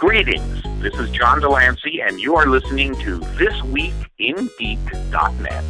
Greetings, this is John Delancey, and you are listening to ThisWeekInGeek.net.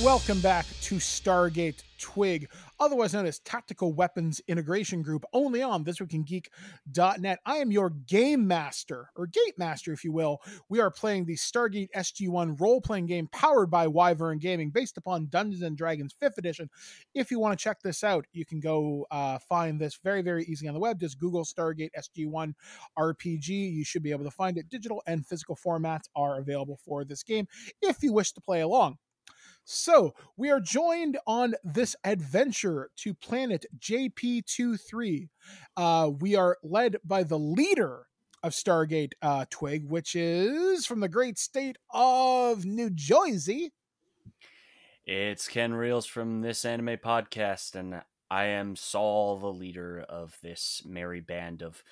Welcome back to Stargate TWIG, otherwise known as Tactical Weapons Integration Group, only on ThisWeekInGeek.net. I am your game master, or gate master, if you will. We are playing the Stargate SG-1 Roleplaying Game powered by Wyvern Gaming, based upon Dungeons & Dragons 5th edition. If you want to check this out, you can go find this very, very easy on the web. Just Google Stargate SG-1 RPG. You should be able to find it. Digital and physical formats are available for this game if you wish to play along. So, we are joined on this adventure to planet JP-23. We are led by the leader of Stargate TWIG, which is from the great state of New Jersey. It's Ken Reels from This Anime Podcast, and I am Saul, the leader of this merry band of...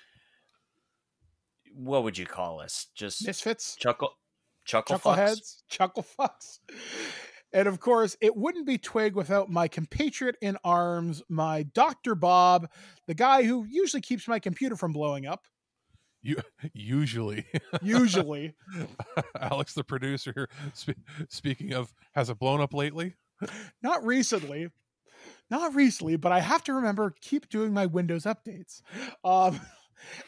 What would you call us? Just misfits? Chuckleheads? Chucklefucks. And of course, it wouldn't be TWIG without my compatriot in arms, my Dr. Bob, the guy who usually keeps my computer from blowing up. Usually. Alex, the producer here, speaking of, has it blown up lately? Not recently, but I have to remember, keep doing my Windows updates. And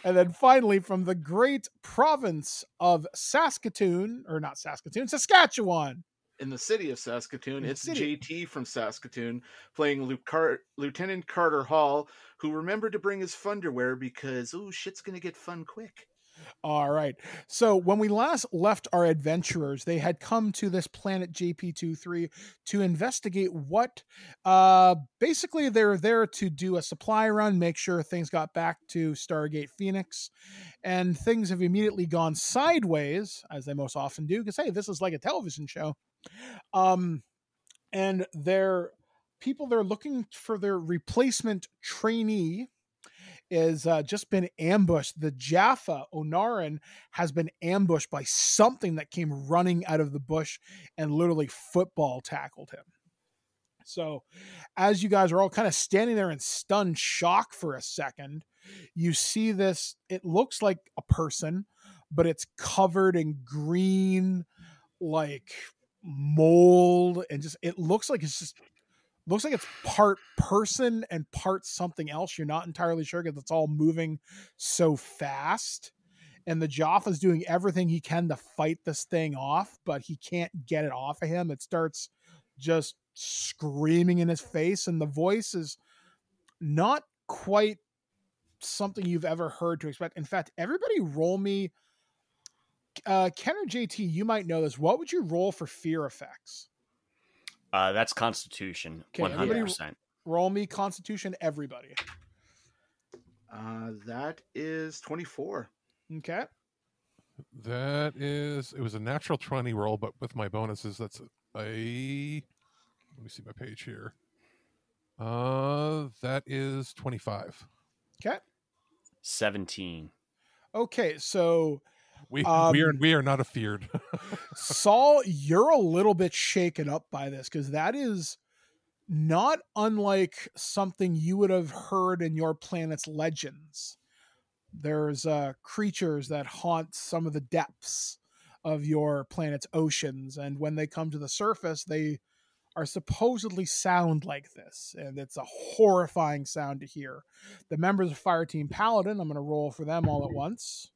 then finally, from the great province of Saskatoon, in the city of Saskatoon, it's city. JT from Saskatoon playing Lieutenant Carter Hall, who remembered to bring his funderwear because, shit's going to get fun quick. All right. So when we last left our adventurers, they had come to this planet JP-23 to investigate what, basically they're there to do a supply run, make sure things got back to Stargate Phoenix, and things have immediately gone sideways, as they most often do, because, hey, this is like a television show. And they're looking for their replacement trainee is just been ambushed. The Jaffa Onaran has been ambushed by something that came running out of the bush and literally football tackled him. So as you guys are all kind of standing there in stunned shock for a second, you see this, it looks like a person, but it's covered in green, like mold, and just it looks like it's part person and part something else. You're not entirely sure because it's all moving so fast, and the Jaffa's doing everything he can to fight this thing off, but he can't get it off of him. It starts just screaming in his face, and the voice is not quite something you've ever heard to expect. In fact, everybody roll me Ken or JT, you might know this. What would you roll for fear effects? That's Constitution, okay, 100%. Roll me Constitution, everybody. That is 24. Okay. It was a natural 20 roll, but with my bonuses, let me see my page here. That is 25. Okay. 17. Okay, so... We are not afeared. Saul, you're a little bit shaken up by this because that is not unlike something you would have heard in your planet's legends. There's creatures that haunt some of the depths of your planet's oceans, and when they come to the surface, they are supposedly sound like this, and it's a horrifying sound to hear. The members of Fire Team Paladin, I'm going to roll for them all at once.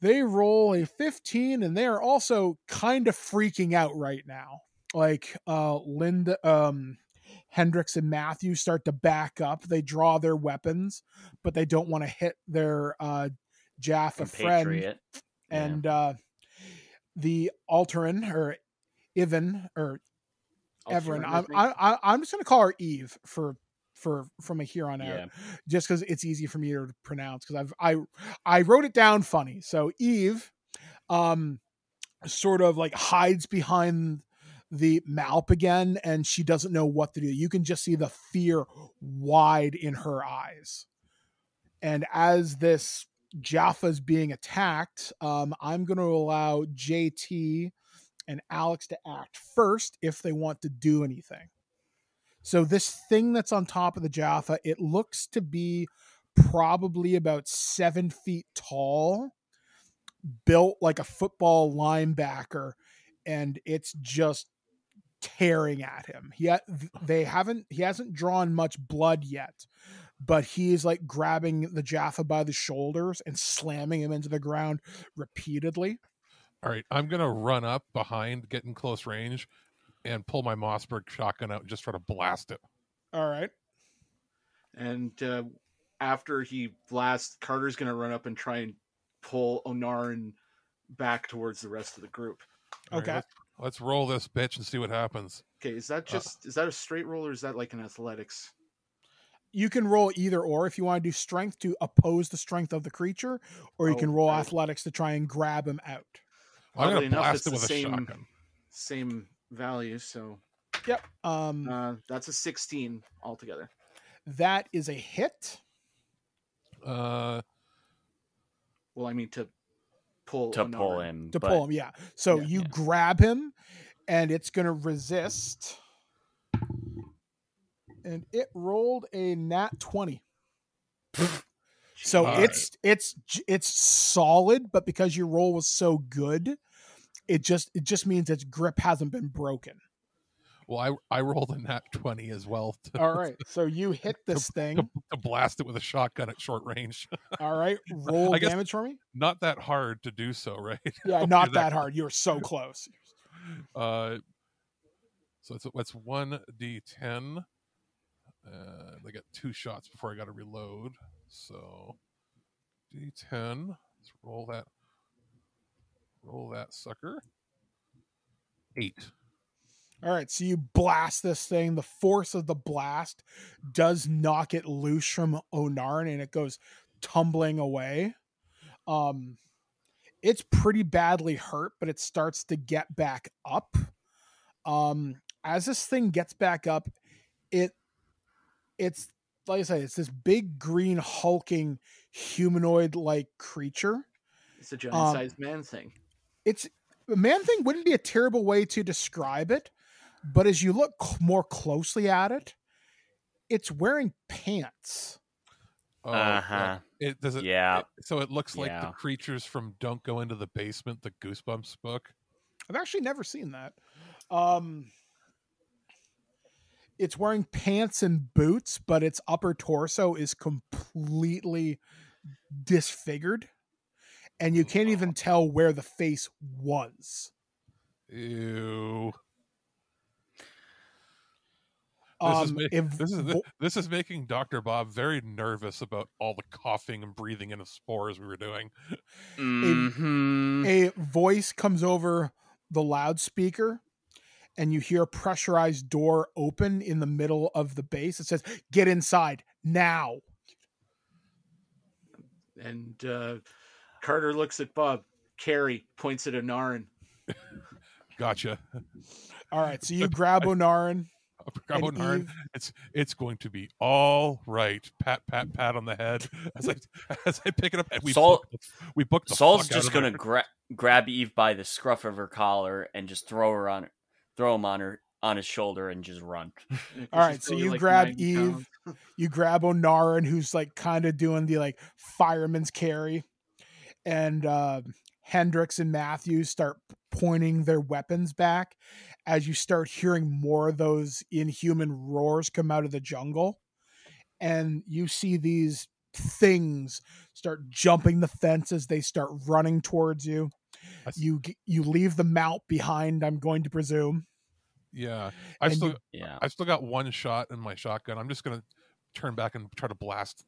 They roll a 15, and they are also kind of freaking out right now. Like Linda, Hendrix, and Matthew start to back up. They draw their weapons, but they don't want to hit their Jaffa friend. And the Alteran, or Ivan, or Everin, I'm just going to call her Eve from here on out, just because it's easy for me to pronounce, because I wrote it down funny. So Eve sort of like hides behind the Malp again, and she doesn't know what to do. You can just see the fear wide in her eyes. And as this Jaffa's being attacked, I'm going to allow JT and Alex to act first if they want to do anything. So this thing that's on top of the Jaffa, it looks to be probably about 7 feet tall, built like a football linebacker, and it's just tearing at him. He hasn't drawn much blood yet, but he's like grabbing the Jaffa by the shoulders and slamming him into the ground repeatedly. All right, I'm going to run up behind, get in close range, and pull my Mossberg shotgun out and just try to blast it. All right. And after he blasts, Carter's going to run up and try and pull Onarin back towards the rest of the group. Okay. Right, let's roll this bitch and see what happens. Okay, is that a straight roll, or is that like an athletics? You can roll either or if you want to do strength to oppose the strength of the creature, or you can roll athletics to try and grab him out. I'm going to blast it with a shotgun. Same value, so yep. That's a 16 altogether. That is a hit. Well, I mean to pull him. Pull him, yeah. So you grab him, and it's going to resist. And it rolled a nat 20. So it's solid, but because your roll was so good, it just means its grip hasn't been broken. Well, I rolled a nat 20 as well. All right, so you hit this thing to blast it with a shotgun at short range. All right, roll damage for me. Not that hard to do so, right? Yeah, not that hard. You're so close. So it's 1d10. I got 2 shots before I got to reload. So d10. Let's roll that sucker. 8. All right, so you blast this thing. The force of the blast does knock it loose from Onarin, and it goes tumbling away. It's pretty badly hurt, but it starts to get back up. As this thing gets back up, it's like I said, it's this big green hulking humanoid-like creature. It's a giant-sized man thing. The man thing wouldn't be a terrible way to describe it, but as you look more closely at it, it's wearing pants. Uh-huh. So it looks like the creatures from Don't Go Into the Basement, the Goosebumps book. I've actually never seen that. It's wearing pants and boots, but its upper torso is completely disfigured, and you can't even tell where the face was. Ew. This is making Dr. Bob very nervous about all the coughing and breathing in of spores we were doing. A voice comes over the loudspeaker, and you hear a pressurized door open in the middle of the base. It says, "Get inside now." And Carter looks at Bob. Carrie points at Onarin. Gotcha. All right, so you grab Onarin. It's going to be all right. Pat on the head as I pick it up. And we booked the Saul's just going to grab Eve by the scruff of her collar and just throw him on his shoulder and just run. All right, so you grab Eve, you grab Onarin, who's like kind of doing the like fireman's carry, and Hendricks and Matthews start pointing their weapons back as you start hearing more of those inhuman roars come out of the jungle. And you see these things start jumping the fence as they start running towards you. You leave the mount behind, I'm going to presume. Yeah. I've still got one shot in my shotgun. I'm just going to turn back and try to blast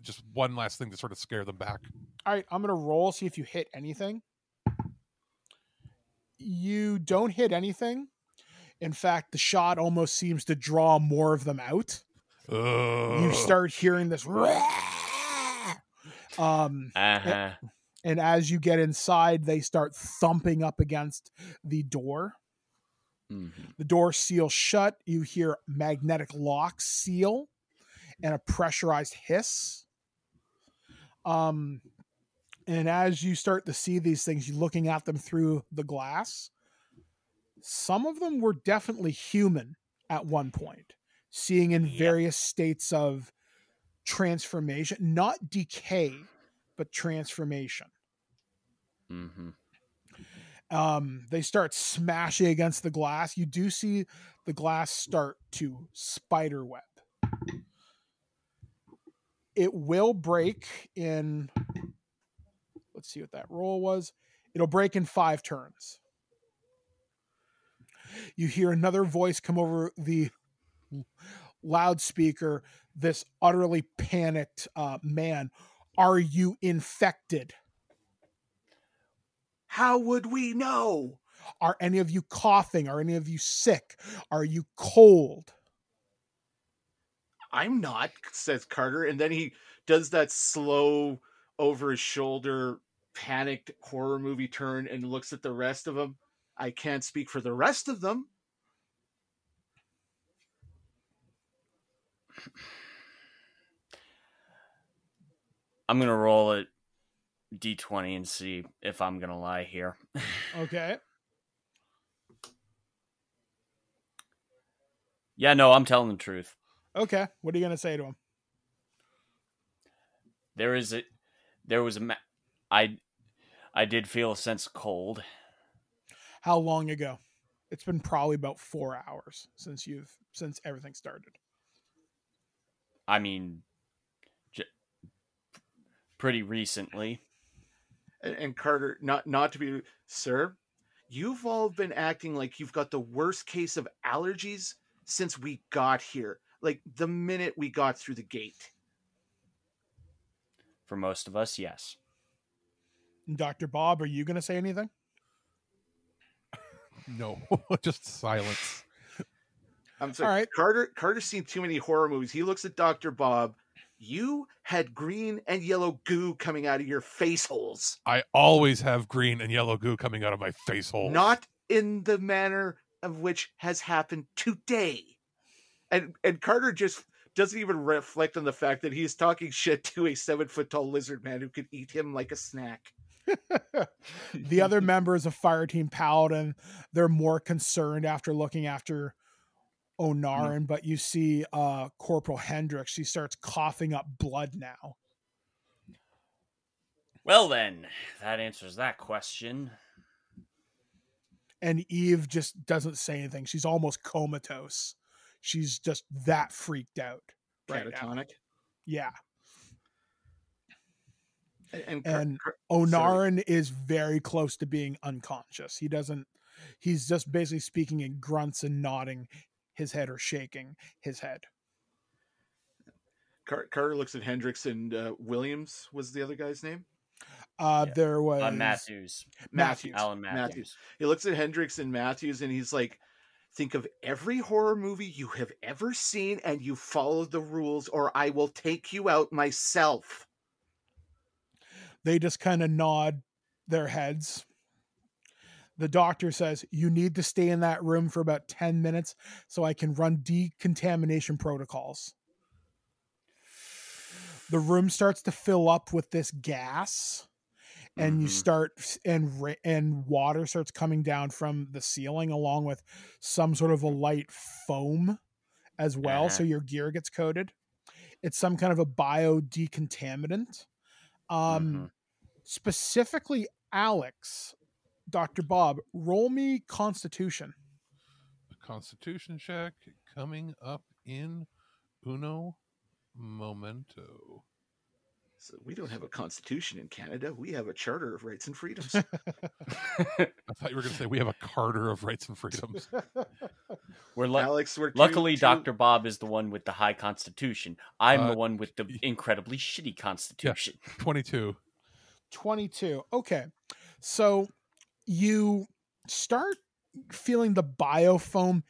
just one last thing to sort of scare them back. All right, I'm going to roll, see if you hit anything. You don't hit anything. In fact, the shot almost seems to draw more of them out. You start hearing this. And as you get inside, they start thumping up against the door. Mm-hmm. The door seals shut. You hear magnetic locks seal and a pressurized hiss. And as you start to see these things, you're looking at them through the glass. Some of them were definitely human at one point, seeing in various states of transformation, not decay, but transformation. Mm-hmm. They start smashing against the glass. You do see the glass start to spiderweb. It will break in, let's see what that roll was. It'll break in 5 turns. You hear another voice come over the loudspeaker, this utterly panicked man. Are you infected? How would we know? Are any of you coughing? Are any of you sick? Are you cold? I'm not, says Carter. And then he does that slow, over his shoulder, panicked horror movie turn and looks at the rest of them. I can't speak for the rest of them. I'm going to roll a D20 and see if I'm going to lie here. Okay. Yeah, no, I'm telling the truth. Okay. What are you going to say to him? I did feel a sense of cold. How long ago? It's been probably about 4 hours since everything started. I mean, pretty recently. And Carter, not to be, sir, you've all been acting like you've got the worst case of allergies since we got here. Like the minute we got through the gate. For most of us, yes. Dr. Bob, are you going to say anything? No, just silence. I'm sorry. All right. Carter's seen too many horror movies. He looks at Dr. Bob. You had green and yellow goo coming out of your face holes. I always have green and yellow goo coming out of my face holes. Not in the manner of which has happened today. And Carter just doesn't even reflect on the fact that he's talking shit to a 7-foot-tall lizard man who could eat him like a snack. The other members of Fire Team Paladin, they're more concerned after looking after Onarin, but you see Corporal Hendricks. She starts coughing up blood now. Well then, that answers that question. And Eve just doesn't say anything. She's almost comatose. She's just that freaked out. Catatonic? Right, yeah. And Onarin is very close to being unconscious. He's just basically speaking in grunts and nodding his head or shaking his head. Carter looks at Hendricks and Williams was the other guy's name? There was Matthews. Alan Matthews. He looks at Hendricks and Matthews and he's like, think of every horror movie you have ever seen and you follow the rules or I will take you out myself. They just kind of nod their heads. The doctor says, you need to stay in that room for about 10 minutes so I can run decontamination protocols. The room starts to fill up with this gas, and you start, and water starts coming down from the ceiling along with some sort of a light foam as well. So your gear gets coated. It's some kind of a bio decontaminant. Specifically Alex, Dr. Bob, roll me Constitution. The Constitution check coming up in uno momento. So we don't have a constitution in Canada. We have a Charter of Rights and Freedoms. I thought you were going to say we have a Carter of Rights and Freedoms. Alex, luckily, Dr. Bob is the one with the high constitution. I'm the one with the incredibly shitty constitution. Yeah, 22. 22. Okay. So you start feeling the biofoam.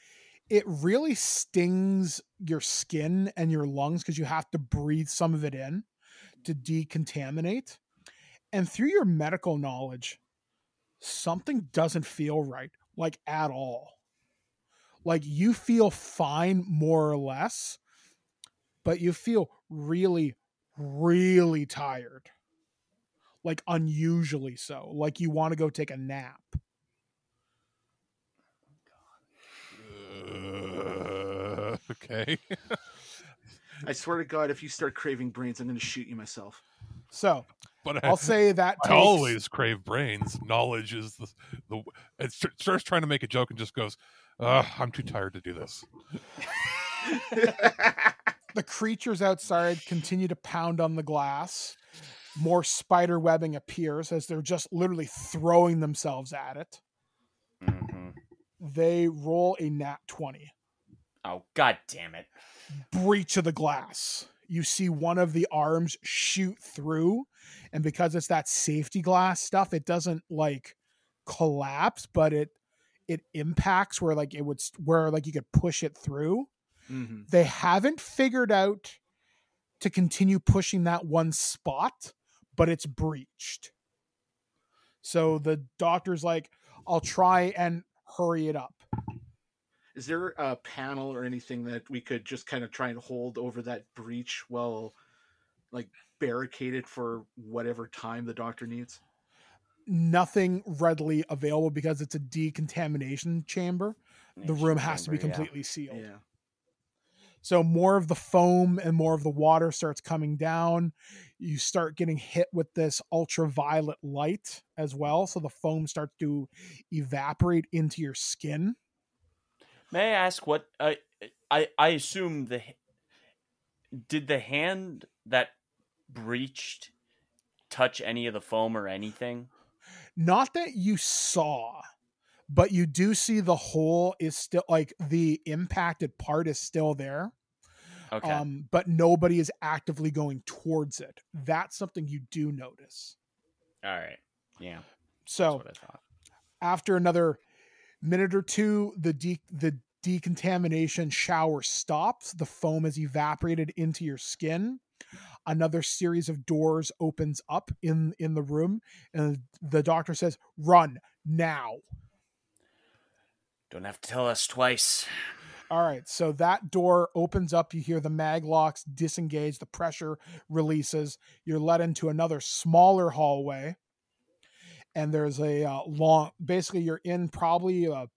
It really stings your skin and your lungs because you have to breathe some of it in to decontaminate. And through your medical knowledge, something doesn't feel right, like at all. Like you feel fine more or less, but you feel really, really tired. Like unusually so. Like you want to go take a nap. Okay. I swear to God, if you start craving brains, I'm going to shoot you myself. So, but I'll say that I always crave brains. Knowledge is the it starts trying to make a joke and just goes, I'm too tired to do this. The creatures outside continue to pound on the glass. More spider webbing appears as they're just literally throwing themselves at it. Mm-hmm. They roll a nat 20. Oh, God damn it. Breach of the glass. You see one of the arms shoot through, and because it's that safety glass stuff, it doesn't like collapse, but it impacts where like it would, where like you could push it through. Mm-hmm. They haven't figured out to continue pushing that one spot, but it's breached. So the doctor's like, I'll try and hurry it up. Is there a panel or anything that we could just kind of try and hold over that breach while like barricade it for whatever time the doctor needs? Nothing readily available because it's a decontamination chamber. The room has to be completely sealed. Yeah. So more of the foam and more of the water starts coming down. You start getting hit with this ultraviolet light as well. So the foam starts to evaporate into your skin. May I ask what I assume did the hand that breached touch any of the foam or anything? Not that you saw, but you do see the hole is still like the impacted part is still there. Okay. But nobody is actively going towards it. That's something you do notice. All right. Yeah. So that's what I thought. After another minute or two, the decontamination shower stops. The foam has evaporated into your skin. Another series of doors opens up in the room, and the doctor says, "Run now." Don't have to tell us twice. All right, so that door opens up. You hear the mag locks disengage. The pressure releases. You're led into another smaller hallway, and there's a long. Basically, you're in probably a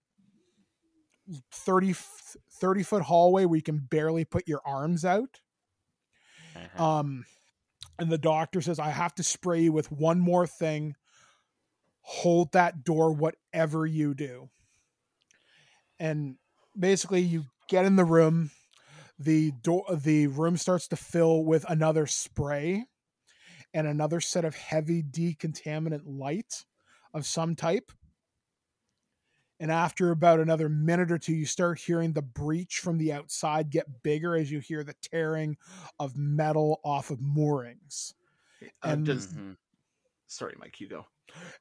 30-foot hallway where you can barely put your arms out. Uh-huh. And the doctor says, "I have to spray you with one more thing. Hold that door, whatever you do." And basically you get in the room, the room starts to fill with another spray and another set of heavy decontaminant light of some type. And after about another minute or two, you start hearing the breach from the outside get bigger as you hear the tearing of metal off of moorings. Sorry, Mike, you go.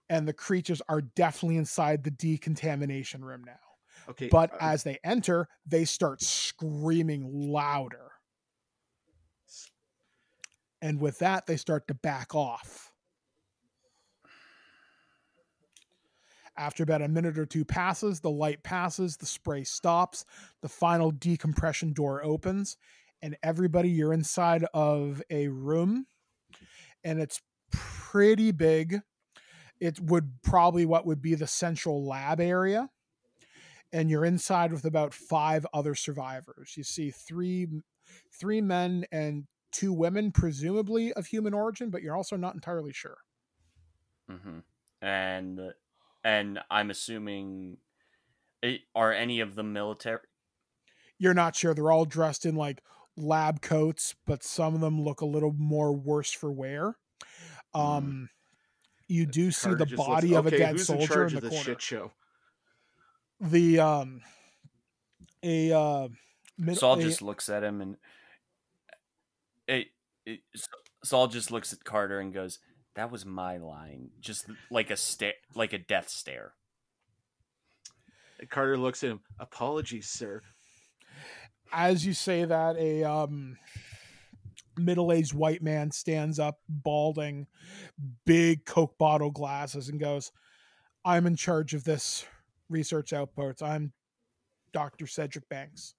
And the creatures are definitely inside the decontamination room now. Okay. But as they enter, they start screaming louder. And with that, they start to back off. After about a minute or two passes, the light passes, the spray stops, the final decompression door opens, and everybody, you're inside of a room, and it's pretty big. It would probably what would be the central lab area. And you're inside with about 5 other survivors. You see three men and 2 women, presumably of human origin, but you're also not entirely sure. Mm-hmm. and I'm assuming, are any of them military? You're not sure. They're all dressed in like lab coats, but some of them look a little more worse for wear. You do see Carter the just body looks, of a okay, dead who's soldier in charge in of the this corner. shit show? Saul just looks at him, and Saul just looks at Carter and goes, "That was my line." Just like a death stare. Carter looks at him. Apologies, sir. As you say that, a middle-aged white man stands up, balding, big Coke bottle glasses, and goes, "I'm in charge of this research outpost. I'm Dr. Cedric Banks."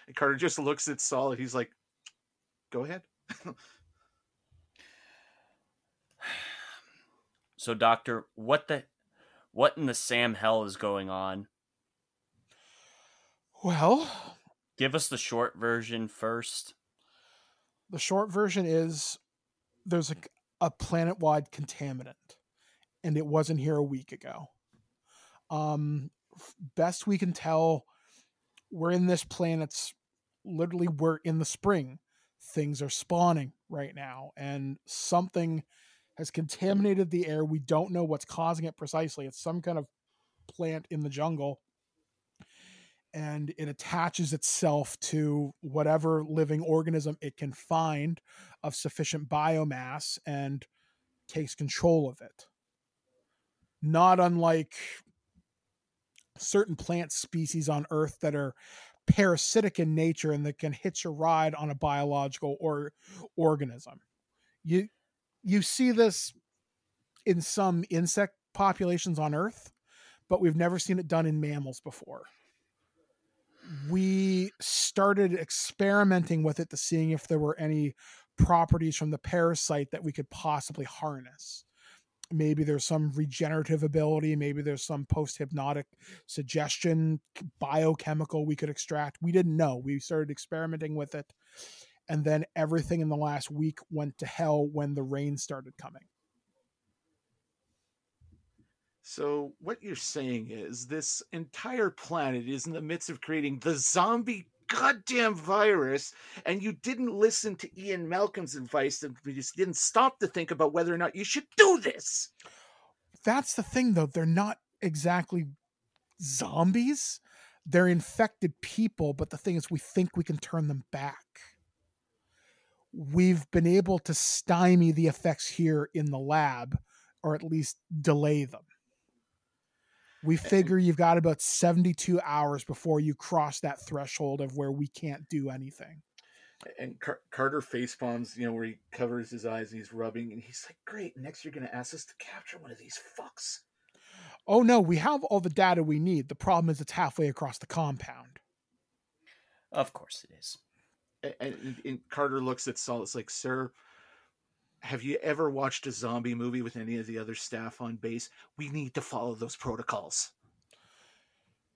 And Carter just looks at Saul and he's like, "Go ahead." So, Doctor, what in the Sam hell is going on? Well, give us the short version first. The short version is there's a planet-wide contaminant, and it wasn't here a week ago. Best we can tell, we're in this planet's, literally we're in the spring. Things are spawning right now, and something has contaminated the air. We don't know what's causing it precisely. It's some kind of plant in the jungle, and it attaches itself to whatever living organism it can find of sufficient biomass and takes control of it. Not unlike certain plant species on Earth that are parasitic in nature and that can hitch a ride on a biological organism. You see this in some insect populations on Earth, but we've never seen it done in mammals before. We started experimenting with it to seeing if there were any properties from the parasite that we could possibly harness. Maybe there's some regenerative ability. Maybe there's some post-hypnotic suggestion, biochemical we could extract. We didn't know. We started experimenting with it. And then everything in the last week went to hell when the rain started coming. So what you're saying is this entire planet is in the midst of creating the zombie goddamn virus, and you didn't listen to Ian Malcolm's advice, and you just didn't stop to think about whether or not you should do this. That's the thing, though. They're not exactly zombies. They're infected people, but the thing is, we think we can turn them back. We've been able to stymie the effects here in the lab, or at least delay them. We figure you've got about 72 hours before you cross that threshold of where we can't do anything. And Carter facepalms, where he covers his eyes and he's rubbing, and he's like, "Great, next you're going to ask us to capture one of these fucks." Oh no, we have all the data we need. The problem is it's halfway across the compound. Of course it is. And Carter looks at Saul. It's like, "Sir, have you ever watched a zombie movie with any of the other staff on base? We need to follow those protocols."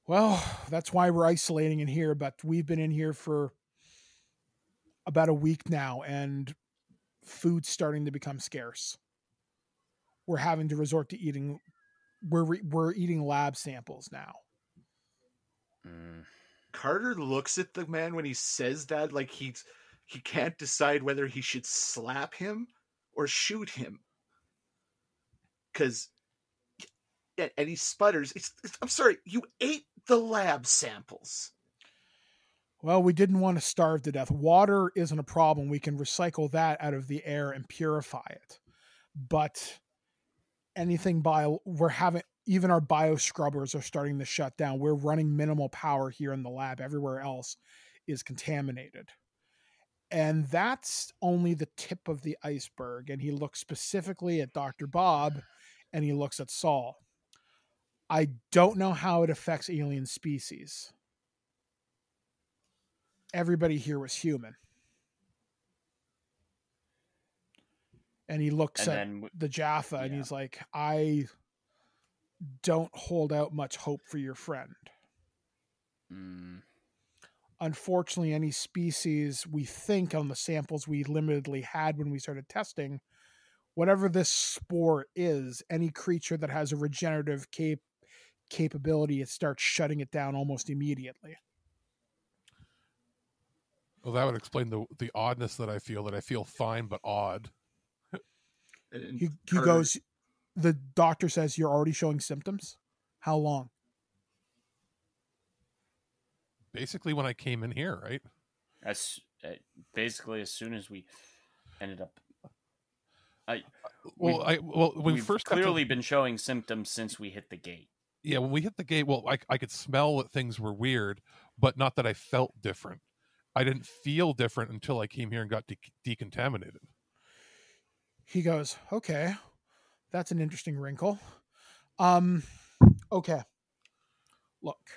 Well, that's why we're isolating in here, but we've been in here for about a week now, and food's starting to become scarce. We're having to resort to eating. We're eating lab samples now. Carter looks at the man when he says that like he can't decide whether he should slap him or shoot him. And he sputters. I'm sorry, you ate the lab samples. Well, we didn't want to starve to death. Water isn't a problem. We can recycle that out of the air and purify it. But anything even our bio scrubbers are starting to shut down. We're running minimal power here in the lab. Everywhere else is contaminated. And that's only the tip of the iceberg. And he looks specifically at Dr. Bob, and he looks at Saul. I don't know how it affects alien species. Everybody here was human. And he looks at the Jaffa, and he's like, "I don't hold out much hope for your friend." Unfortunately, any species we think on the samples we limitedly had when we started testing whatever this spore is, any creature that has a regenerative capability, it starts shutting it down almost immediately. Well, that would explain the oddness that I feel. That I feel fine but odd. He goes. The doctor says you're already showing symptoms. How long? Basically, when I came in here, right? Basically as soon as we ended up. We've first clearly been showing symptoms since we hit the gate. Yeah, when we hit the gate, well, I could smell that things were weird, but not that I felt different. I didn't feel different until I came here and got decontaminated. He goes, okay, that's an interesting wrinkle. Okay. Look,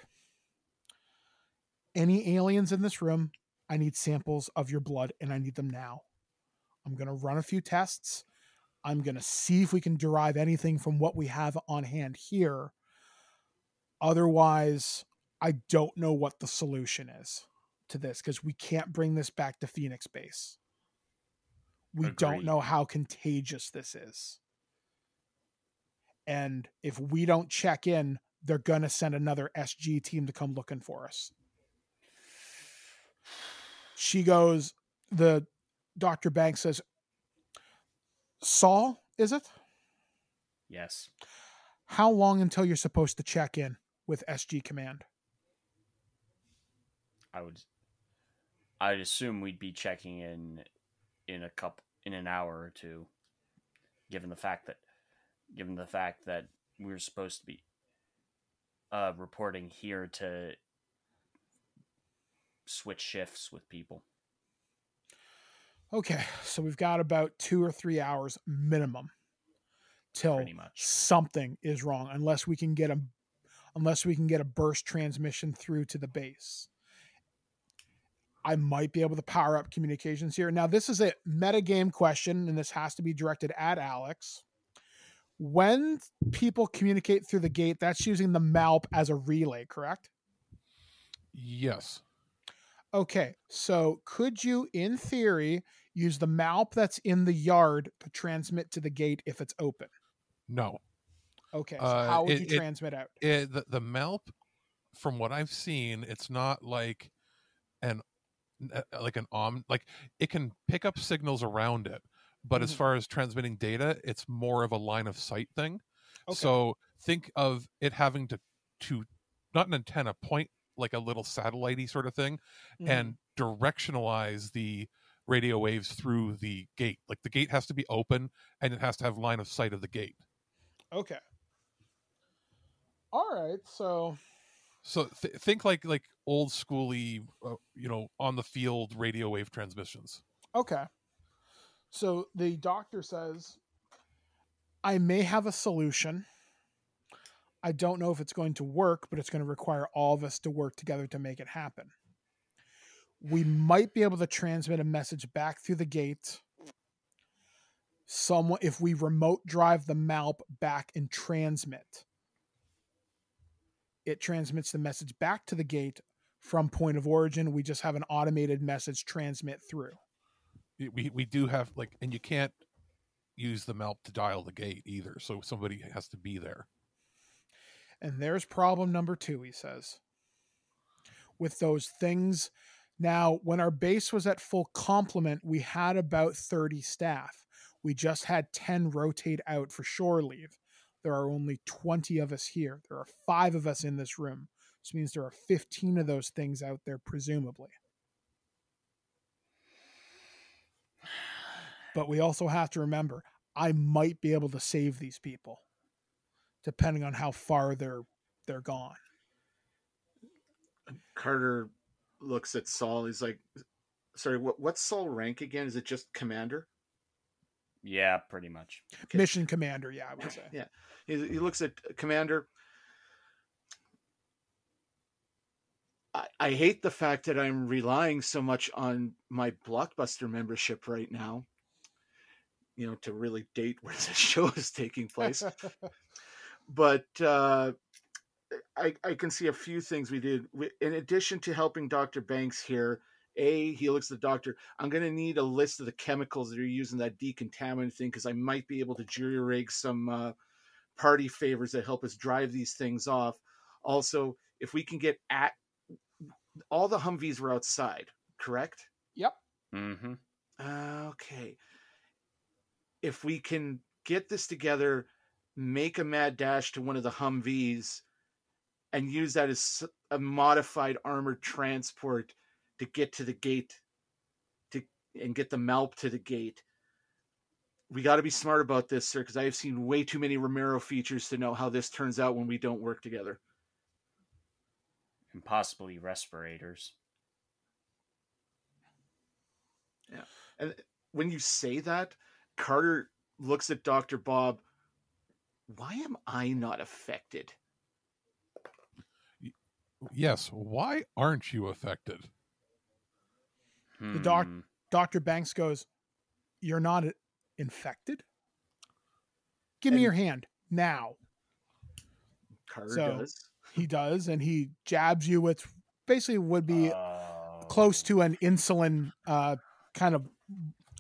any aliens in this room, I need samples of your blood, and I need them now. I'm going to run a few tests. I'm going to see if we can derive anything from what we have on hand here. Otherwise, I don't know what the solution is to this, because we can't bring this back to Phoenix Base. We don't know how contagious this is. And if we don't check in, they're going to send another SG team to come looking for us. She goes, the Dr. Banks says, Saul, is it? Yes. How long until you're supposed to check in with SG Command? I'd assume we'd be checking in an hour or two, given the fact that we're supposed to be reporting here to switch shifts with people. Okay, so we've got about 2 or 3 hours minimum till something is wrong, unless we can get a burst transmission through to the base. I might be able to power up communications here. Now, this is a metagame question, and this has to be directed at Alex. When people communicate through the gate, that's using the MALP as a relay, correct? Yes. Okay, so could you, in theory, use the MALP that's in the yard to transmit to the gate if it's open? No. Okay, so how would you transmit out? The MALP, from what I've seen, it's not like it can pick up signals around it, but as far as transmitting data, it's more of a line of sight thing. Okay. So think of it having to not an antenna, point like a little satellite-y sort of thing, and directionalize the radio waves through the gate. Like the gate has to be open and it has to have line of sight of the gate. Okay. All right, so think like old schooly, on the field radio wave transmissions. Okay. So the doctor says, I may have a solution. I don't know if it's going to work, but it's going to require all of us to work together to make it happen. We might be able to transmit a message back through the gate. If we remote drive the MALP back and transmit, it transmits the message back to the gate from point of origin. We just have an automated message transmit through. We do have and you can't use the MALP to dial the gate either. So somebody has to be there. And there's problem number 2, he says. With those things. Now, when our base was at full complement, we had about 30 staff. We just had 10 rotate out for shore leave. There are only 20 of us here. There are 5 of us in this room. Which means there are 15 of those things out there, presumably. But we also have to remember, I might be able to save these people, depending on how far they're gone. Carter looks at Saul. He's like, sorry, what's Saul rank again? Is it just commander? Yeah, pretty much. Okay. Mission commander, yeah, I would say. Yeah. He looks at commander. I hate the fact that I'm relying so much on my Blockbuster membership right now, to really date where the show is taking place. But I can see a few things we did. In addition to helping Dr. Banks here He looks at the doctor. I'm going to need a list of the chemicals that are used in that decontaminant thing, because I might be able to jury rig some party favors that help us drive these things off. Also, if we can get at all the Humvees were outside, correct? Yep. Mm-hmm. Okay. If we can get this together, make a mad dash to one of the Humvees and use that as a modified armored transport to get to the gate and get the Malp to the gate. We got to be smart about this, sir, because I have seen way too many Romero features to know how this turns out when we don't work together. And possibly respirators. Yeah. And when you say that, Carter looks at Dr. Bob. Why am I not affected? Yes, why aren't you affected? The Dr. Banks goes, "You're not infected? Give me your hand now." Carter does. He does, and he jabs you with basically would be close to an insulin kind of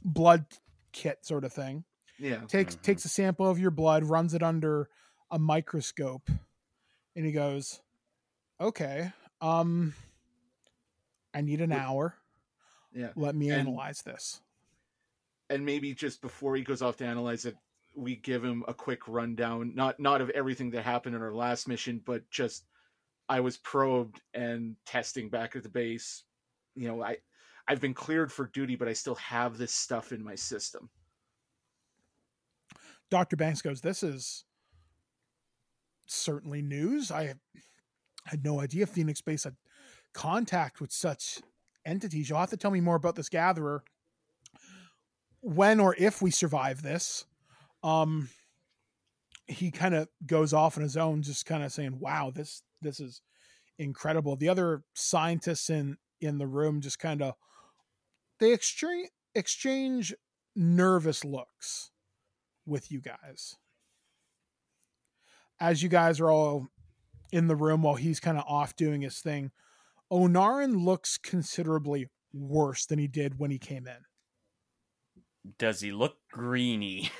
blood kit sort of thing. Yeah. Takes a sample of your blood, runs it under a microscope, and he goes, "Okay, I need an hour. Yeah. Let me analyze this." And maybe just before he goes off to analyze it, we give him a quick rundown, not of everything that happened in our last mission, but just I was probed and testing back at the base. You know, I've been cleared for duty, but I still have this stuff in my system. Dr. Banks goes, "This is certainly news. I had no idea Phoenix Base had contact with such entities. You'll have to tell me more about this gatherer. When or if we survive this." He kind of goes off on his own, just kind of saying, "Wow, this is incredible." The other scientists in the room just kind of they exchange nervous looks with you guys as you guys are all in the room while he's kind of off doing his thing. Onaran looks considerably worse than he did when he came in. Does he look greeny?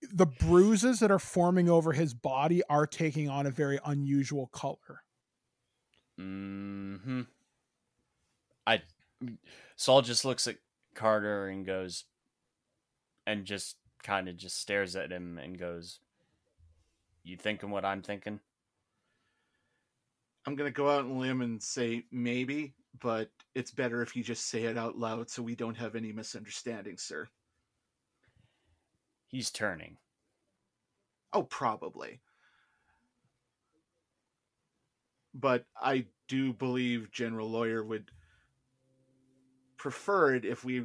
The bruises that are forming over his body are taking on a very unusual color. Mm-hmm. Saul just looks at Carter and goes, and just kind of just stares at him and goes, "You thinking what I'm thinking?" I'm going to go out on a limb and say maybe, but it's better if you just say it out loud so we don't have any misunderstandings, sir. He's turning. Oh, probably. But I do believe General Lawyer would prefer it if we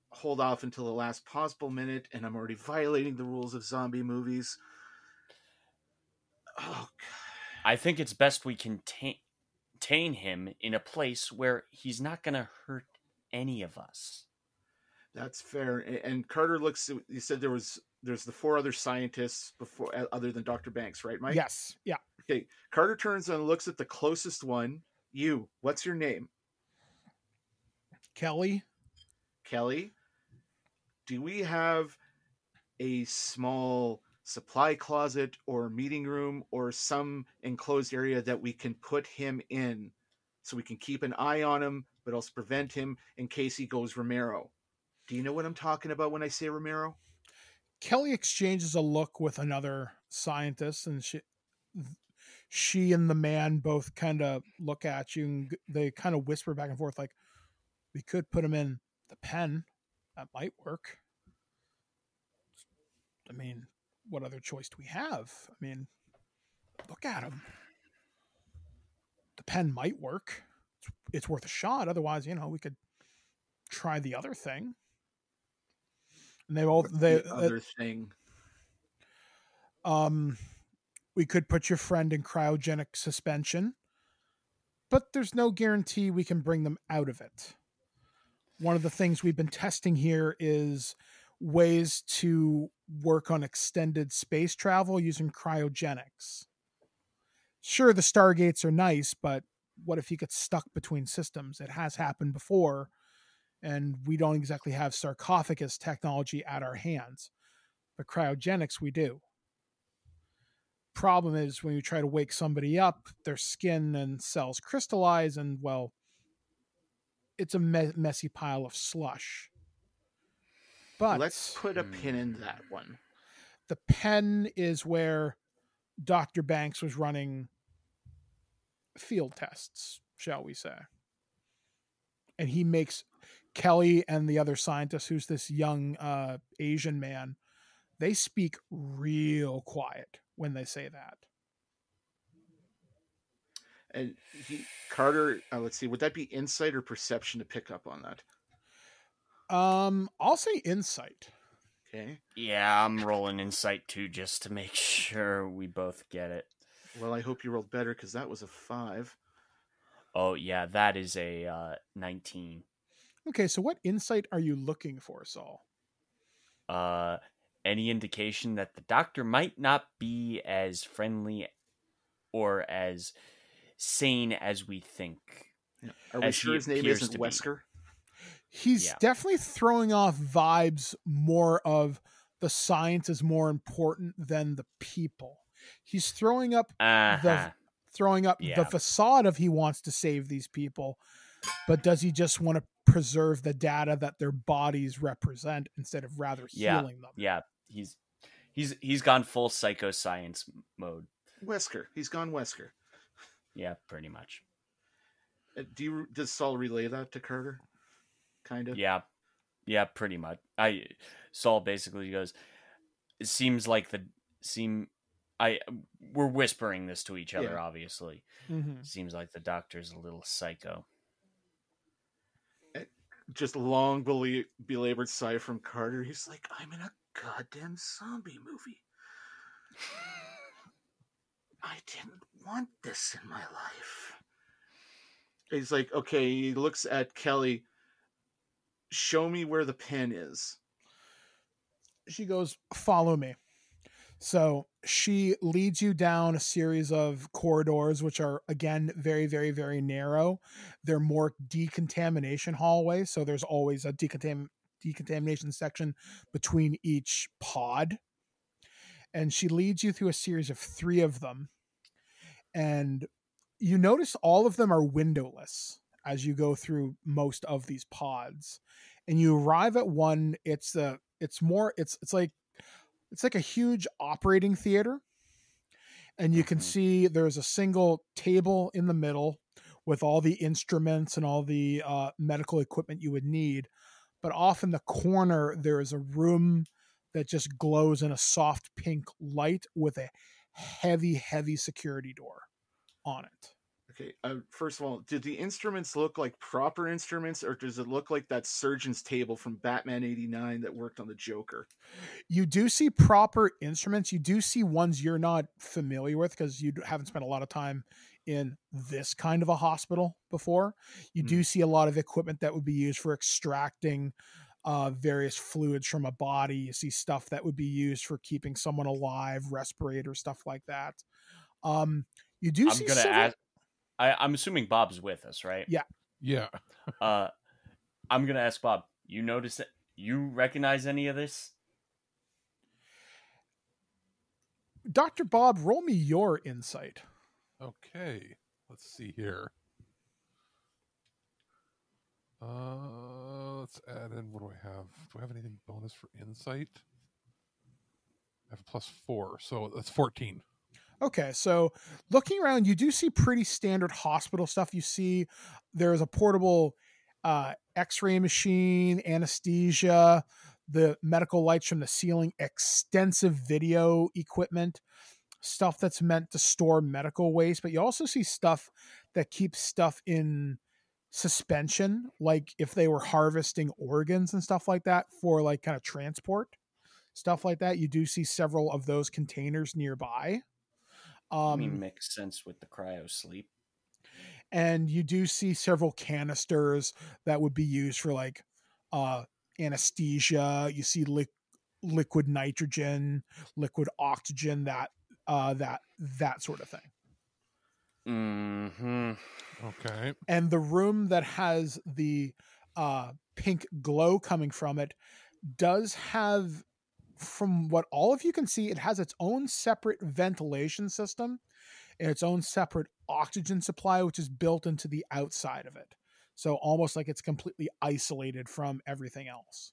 hold off until the last possible minute, and I'm already violating the rules of zombie movies. Oh, God. I think it's best we contain him in a place where he's not going to hurt any of us. That's fair. And Carter looks. You said there's the 4 other scientists before, other than Dr. Banks, right, Mike? Yes. Yeah. Okay. Carter turns and looks at the closest one. You. What's your name? Kelly. Kelly. Do we have a small supply closet or meeting room or some enclosed area that we can put him in so we can keep an eye on him, but also prevent him in case he goes Romero? Do you know what I'm talking about when I say Romero? Kelly exchanges a look with another scientist, and she and the man both kind of look at you, and they kind of whisper back and forth like, "We could put him in the pen. That might work. I mean, what other choice do we have? I mean, look at him. The pen might work. It's worth a shot. Otherwise, we could try the other thing." And the other thing. We could put your friend in cryogenic suspension, but there's no guarantee we can bring them out of it. One of the things we've been testing here is ways to work on extended space travel using cryogenics. Sure, the Stargates are nice, but what if he gets stuck between systems? It has happened before, and we don't exactly have sarcophagus technology at our hands, but cryogenics we do. Problem is when you try to wake somebody up, their skin and cells crystallize, and well, it's a messy pile of slush. But let's put a pin in that one. The pen is where Dr. Banks was running field tests, shall we say. And he makes Kelly and the other scientist, who's this young Asian man, they speak real quiet when they say that. And Carter, let's see, would that be insight or perception to pick up on that? I'll say insight. Okay. Yeah, I'm rolling insight too, just to make sure we both get it. Well, I hope you rolled better, because that was a 5. Oh, yeah, that is a 19. Okay, so what insight are you looking for, Saul? Any indication that the doctor might not be as friendly or as sane as we think. Yeah. Are we sure his name isn't Wesker? He's definitely throwing off vibes more of the science is more important than the people. He's throwing up the facade of he wants to save these people, but does he just want to preserve the data that their bodies represent instead of rather healing them? Yeah, he's gone full psychoscience mode. Wesker. He's gone Wesker. Yeah, pretty much. Does Saul relay that to Carter? Kind of. Yeah, pretty much. Saul basically goes, it seems like we're whispering this to each other, obviously. Mm-hmm. Seems like the doctor's a little psycho. Just long belabored sigh from Carter. He's like, I'm in a goddamn zombie movie. I didn't want this in my life. He's like, okay, he looks at Kelly. Show me where the pen is. She goes, follow me. So she leads you down a series of corridors, which are, again, very, very, very narrow. They're more decontamination hallways. So there's always a decontamination section between each pod. And she leads you through a series of 3 of them. And you notice all of them are windowless as you go through most of these pods. And you arrive at one, it's like a huge operating theater. And you can see there's a single table in the middle with all the instruments and all the medical equipment you would need. But off in the corner, there is a room that just glows in a soft pink light with a heavy, heavy security door on it. Okay, first of all, did the instruments look like proper instruments, or does it look like that surgeon's table from Batman 89 that worked on the Joker? You do see proper instruments. You do see ones you're not familiar with because you haven't spent a lot of time in this kind of a hospital before. You do see a lot of equipment that would be used for extracting various fluids from a body. You see stuff that would be used for keeping someone alive, respirators, stuff like that. You do see I'm assuming Bob's with us, right? Yeah. I'm going to ask Bob, you notice that you recognize any of this? Dr. Bob, roll me your insight. Okay. Let's see here. Let's add in, what do I have? Do I have anything bonus for insight? I have a +4, so that's 14. Okay, so looking around, you do see pretty standard hospital stuff. You see there's a portable x-ray machine, anesthesia, the medical lights from the ceiling, extensive video equipment, stuff that's meant to store medical waste. But you also see stuff that keeps stuff in suspension, like if they were harvesting organs and stuff like that for like kind of transport, stuff like that. You do see several of those containers nearby. I mean, makes sense with the cryo sleep. And you do see several canisters that would be used for like anesthesia. You see liquid nitrogen, liquid oxygen, that sort of thing. Mm-hmm. Okay. And the room that has the pink glow coming from it does have, from what all of you can see, it has its own separate ventilation system and its own separate oxygen supply, which is built into the outside of it. So almost like it's completely isolated from everything else.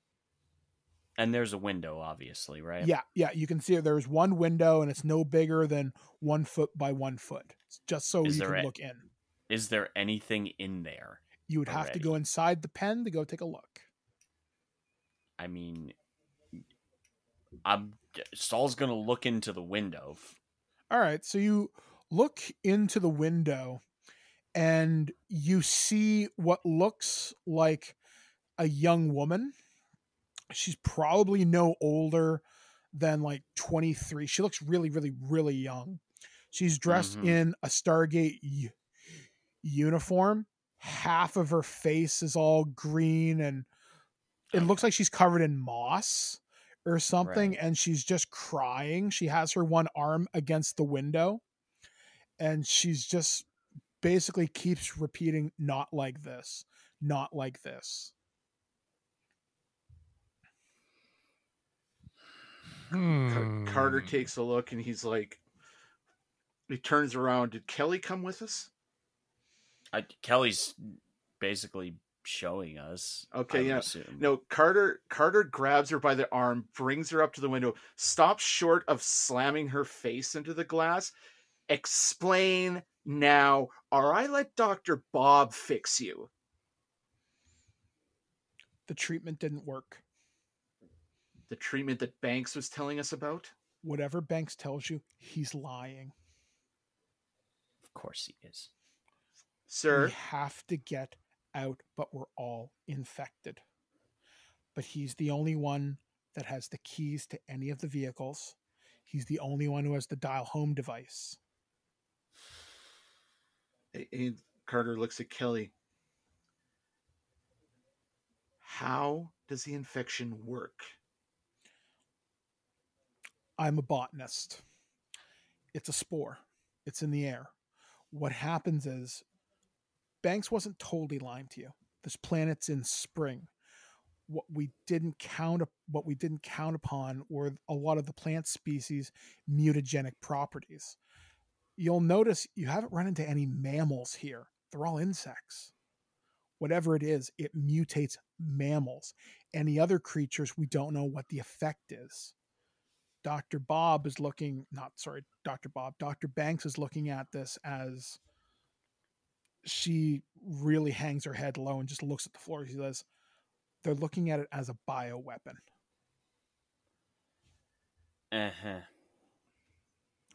And there's a window, obviously, right? Yeah, you can see there's one window and it's no bigger than 1 foot by 1 foot. It's just so you can look in. Is there anything in there? You would have to go inside the pen to go take a look. I mean, Saul's gonna look into the window. All right, so you look into the window and you see what looks like a young woman. She's probably no older than like 23. She looks really, really, really young. She's dressed in a Stargate uniform. Half of her face is all green and it looks like she's covered in moss or something. Right. And she's just crying. She has her one arm against the window and she's just basically keeps repeating, not like this, not like this. Carter takes a look and he's like, he turns around. Did Kelly come with us? Kelly's basically showing us. Okay, yeah. No, Carter grabs her by the arm, brings her up to the window, stops short of slamming her face into the glass. Explain now, or I let Dr. Bob fix you. The treatment didn't work. The treatment that Banks was telling us about? Whatever Banks tells you, he's lying. Of course he is. Sir? We have to get out, but we're all infected. But he's the only one that has the keys to any of the vehicles. He's the only one who has the dial home device. And Carter looks at Kelly. How does the infection work? I'm a botanist. It's a spore. It's in the air. What happens is Banks wasn't totally lying to you. This planet's in spring. What we didn't count upon were a lot of the plant species' mutagenic properties. You'll notice you haven't run into any mammals here. They're all insects. Whatever it is, it mutates mammals. Any other creatures, we don't know what the effect is. Dr. Banks is looking at this as she really hangs her head low and just looks at the floor. She says, they're looking at it as a bioweapon.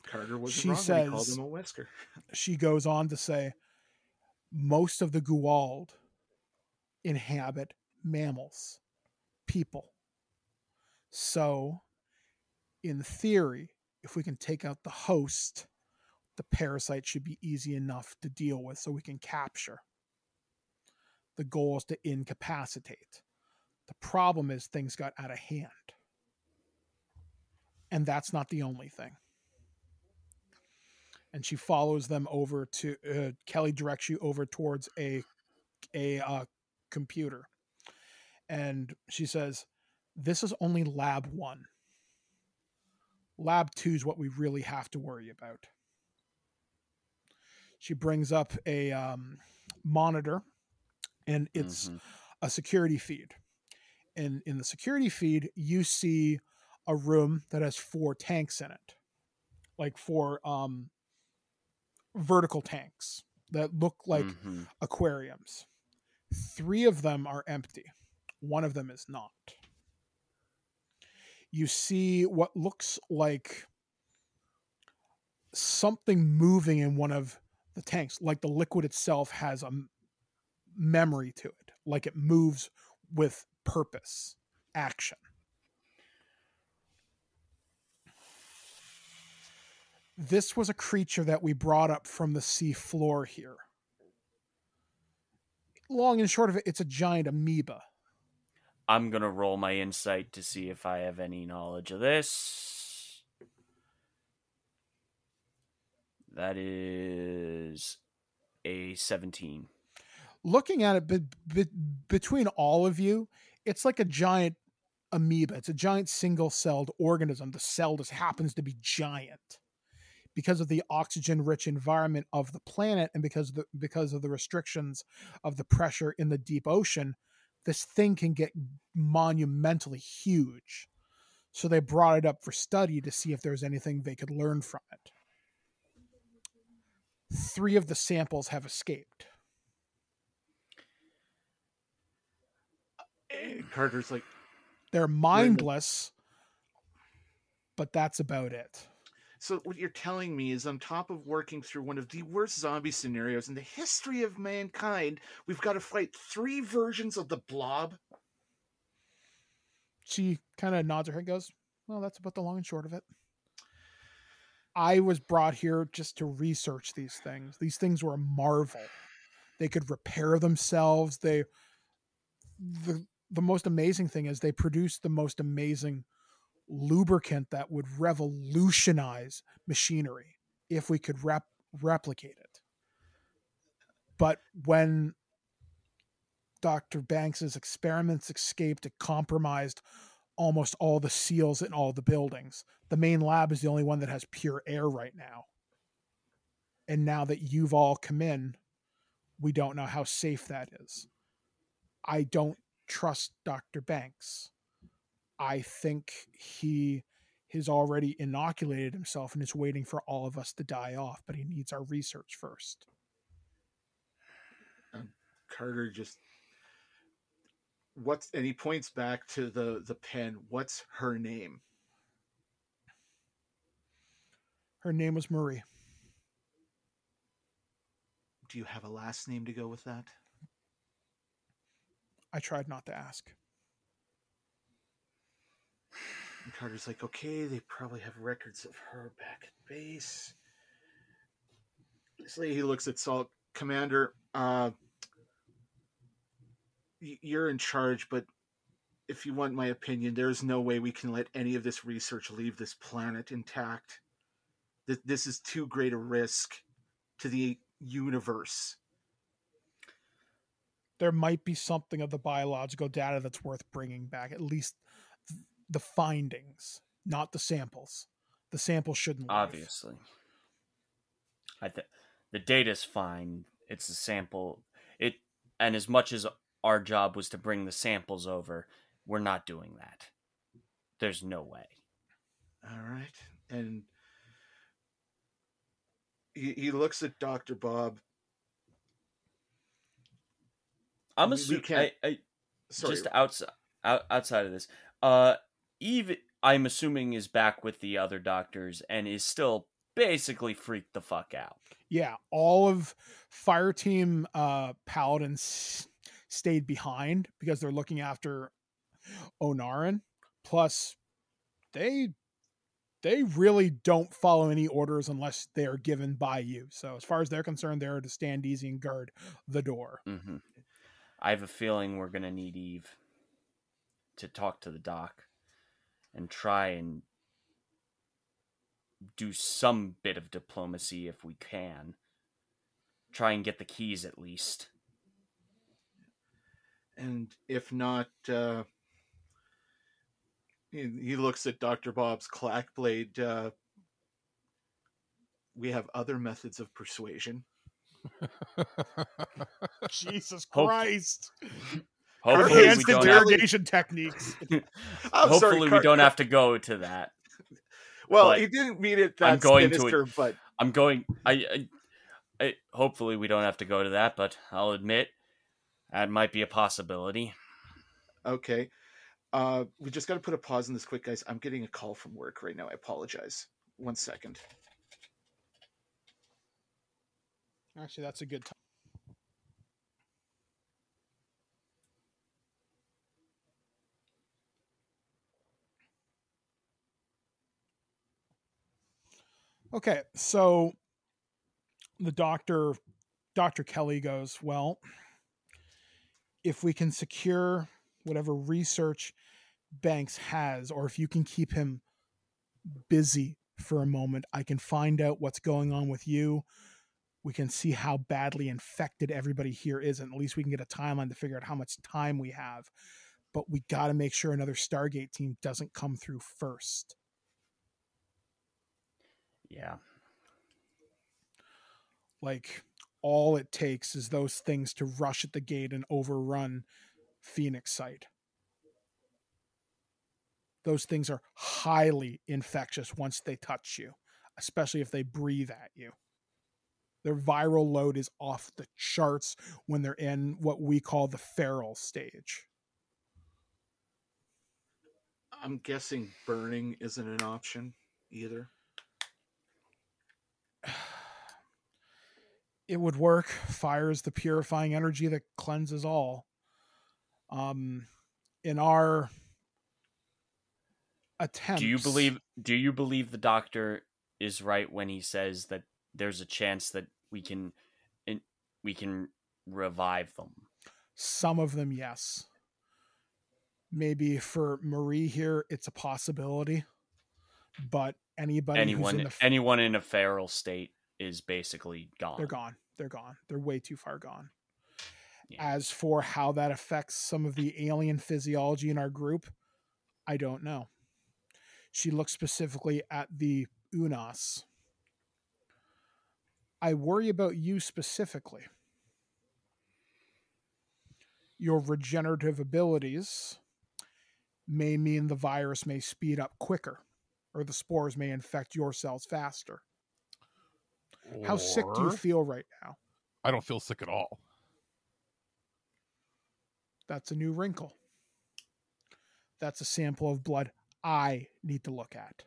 Carter wasn't wrong when he called him a Wesker. She goes on to say, most of the Goa'uld inhabit mammals, people. So, in theory, if we can take out the host, the parasite should be easy enough to deal with so we can capture. The goal is to incapacitate. The problem is things got out of hand. And that's not the only thing. And she follows them over to, Kelly directs you over towards a computer. And she says, this is only lab 1. Lab 2 is what we really have to worry about. She brings up a monitor, and it's a security feed. And in the security feed, you see a room that has 4 tanks in it. Like 4 vertical tanks that look like aquariums. 3 of them are empty. 1 of them is not. You see what looks like something moving in one of the tanks, like the liquid itself has a memory to it, like it moves with purpose, action. This was a creature that we brought up from the sea floor here. Long and short of it, it's a giant amoeba. I'm going to roll my insight to see if I have any knowledge of this. That is a 17. Looking at it between all of you, it's like a giant amoeba. It's a giant single-celled organism. The cell just happens to be giant because of the oxygen-rich environment of the planet, and because of the restrictions of the pressure in the deep ocean. This thing can get monumentally huge. So they brought it up for study to see if there's anything they could learn from it. 3 of the samples have escaped. Carter's like, they're mindless, but that's about it. So what you're telling me is, on top of working through one of the worst zombie scenarios in the history of mankind, we've got to fight 3 versions of the Blob? She kind of nods her head and goes, well, that's about the long and short of it. I was brought here just to research these things. These things were a marvel. They could repair themselves. The most amazing thing is they produced the most amazing lubricant that would revolutionize machinery if we could replicate it. But when Dr. Banks's experiments escaped, it compromised almost all the seals in all the buildings. The main lab is the only one that has pure air right now. And now that you've all come in, we don't know how safe that is. I don't trust Dr. Banks. I think he has already inoculated himself and is waiting for all of us to die off, but he needs our research first. Carter just... and he points back to the pen. What's her name? Her name was Marie. Do you have a last name to go with that? I tried not to ask. And Carter's like, okay, they probably have records of her back at base. So he looks at Salt. Commander, you're in charge, but if you want my opinion, there's no way we can let any of this research leave this planet intact. This is too great a risk to the universe. There might be something of the biological data that's worth bringing back, at least the findings, not the samples. The samples shouldn't leave. Obviously. The data's fine. It's a sample. And as much as our job was to bring the samples over, we're not doing that. There's no way. All right. And he looks at Dr. Bob. I'm assuming just outside of this. Eve, I'm assuming, is back with the other doctors and is still basically freaked the fuck out. Yeah, all of Fireteam Paladins stayed behind because they're looking after Onaran. Plus, they really don't follow any orders unless they are given by you. So as far as they're concerned, they're to stand easy and guard the door. Mm-hmm. I have a feeling we're going to need Eve to talk to the doc and try and do some bit of diplomacy if we can. Try and get the keys at least. And if not, he looks at Dr. Bob's clack blade. We have other methods of persuasion. Jesus Christ. Hopefully Advanced interrogation techniques. Hopefully we don't have to go to that. Well, But he didn't mean it that sinister, but I'm going. I hopefully we don't have to go to that, but I'll admit that might be a possibility. Okay. We just got to put a pause on this quick, guys. I'm getting a call from work right now. I apologize. 1 second. Actually, that's a good time. Okay, so the Dr. Kelly goes, well, if we can secure whatever research Banks has, or if you can keep him busy for a moment. I can find out what's going on with you. We can see how badly infected everybody here is, and at least we can get a timeline to figure out how much time we have. But we got to make sure another Stargate team doesn't come through first. Yeah. Like, all it takes is those things to rush at the gate and overrun Phoenix site. Those things are highly infectious once they touch you, especially if they breathe at you. Their viral load is off the charts when they're in what we call the feral stage. I'm guessing burning isn't an option either. It would work. Fire is the purifying energy that cleanses all. In our attempts, do you believe the doctor is right when he says that there's a chance that we can revive them? Some of them, yes. Maybe for Marie here, it's a possibility. But anyone in a feral state is basically gone. They're gone. They're gone. They're way too far gone. Yeah. As for how that affects some of the alien physiology in our group, I don't know. She looks specifically at the Unas. I worry about you specifically. Your regenerative abilities may mean the virus may speed up quicker, or the spores may infect your cells faster. How sick do you feel right now? I don't feel sick at all. That's a new wrinkle. That's a sample of blood I need to look at.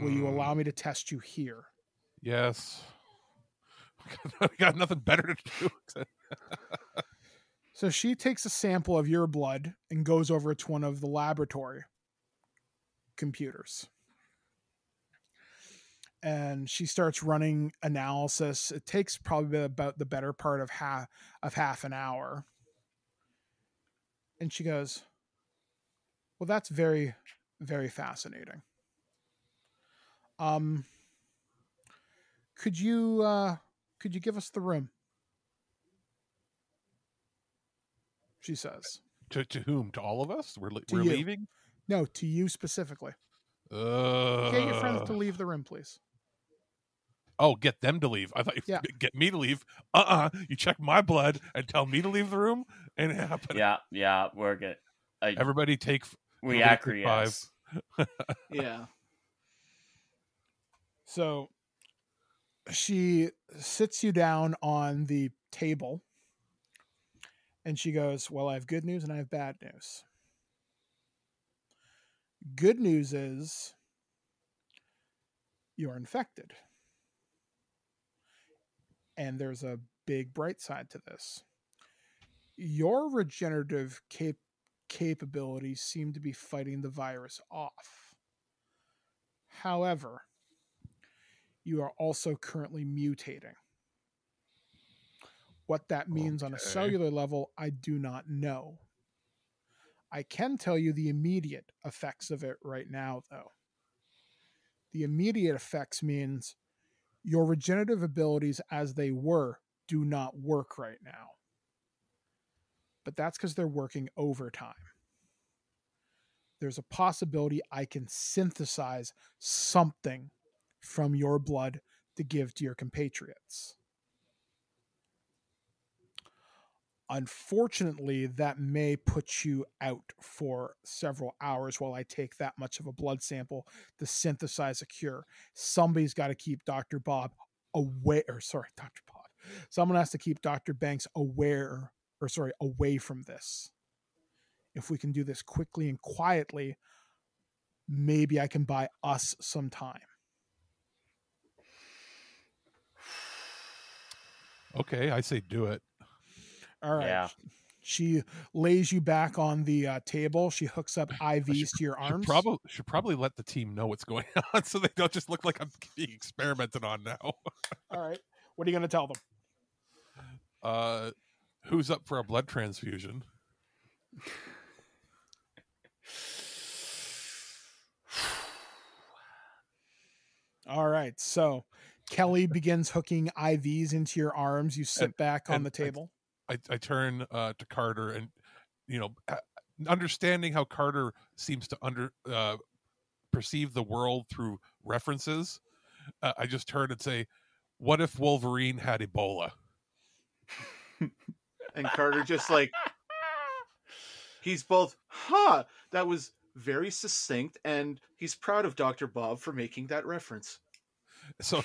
Will you allow me to test you here? Yes. We got nothing better to do. So she takes a sample of your blood and goes over to one of the laboratory computers. And she starts running analysis. It takes probably about the better part of half an hour. And she goes, well, that's very, very fascinating. Could you give us the room? She says. To whom? To all of us? We're you. Leaving? No, to you specifically. Get your friends to leave the room, please. Oh, get them to leave. I thought you get me to leave. You check my blood and tell me to leave the room? Ain't happening. Yeah, we're good. Everybody take... We acquiesce. 5. Yeah. So she sits you down on the table and she goes, well, I have good news and I have bad news. Good news is you're infected. And there's a big bright side to this. Your regenerative capabilities seem to be fighting the virus off. However, you are also currently mutating. What that means on a cellular level, I do not know. I can tell you the immediate effects of it right now, though. The immediate effects means your regenerative abilities as they were do not work right now. But that's because they're working overtime. There's a possibility I can synthesize something from your blood to give to your compatriots. Unfortunately, that may put you out for several hours while I take that much of a blood sample to synthesize a cure. Somebody's got to keep Dr. Bob away, Dr. Bob. Someone has to keep Dr. Banks away from this. If we can do this quickly and quietly, maybe I can buy us some time. Okay, I say do it. All right. Yeah. She lays you back on the table. She hooks up IVs to your arms. Should probably let the team know what's going on so they don't just look like I'm being experimented on now. All right. What are you going to tell them? Who's up for a blood transfusion? All right. So Kelly begins hooking IVs into your arms. You sit back on the table. I turn to Carter and, understanding how Carter seems to perceive the world through references, I just turn and say, what if Wolverine had Ebola? And Carter just he's both, that was very succinct, and he's proud of Dr. Bob for making that reference. So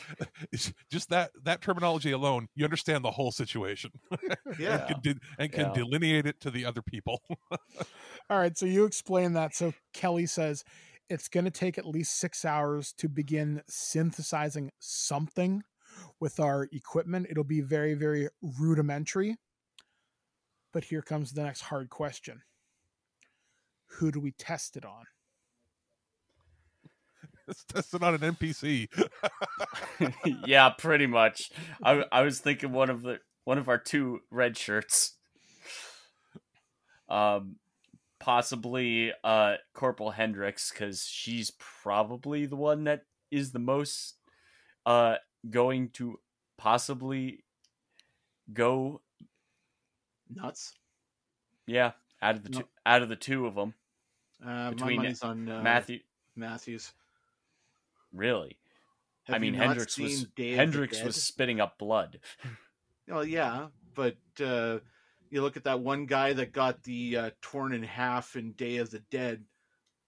it's just that terminology alone, you understand the whole situation. Yeah. and can delineate it to the other people. All right. So you explain that. So Kelly says it's going to take at least 6 hours to begin synthesizing something with our equipment. It'll be very, very rudimentary. But here comes the next hard question. Who do we test it on? It's tested on an NPC. Yeah, pretty much. I was thinking one of our 2 red shirts. Possibly Corporal Hendricks, because she's probably the one that is the most going to possibly go nuts. Yeah, out of the 2 of them. My money's on Matthews. Really? Hendricks was spitting up blood. Well, yeah, but you look at that one guy that got the torn in half in Day of the Dead,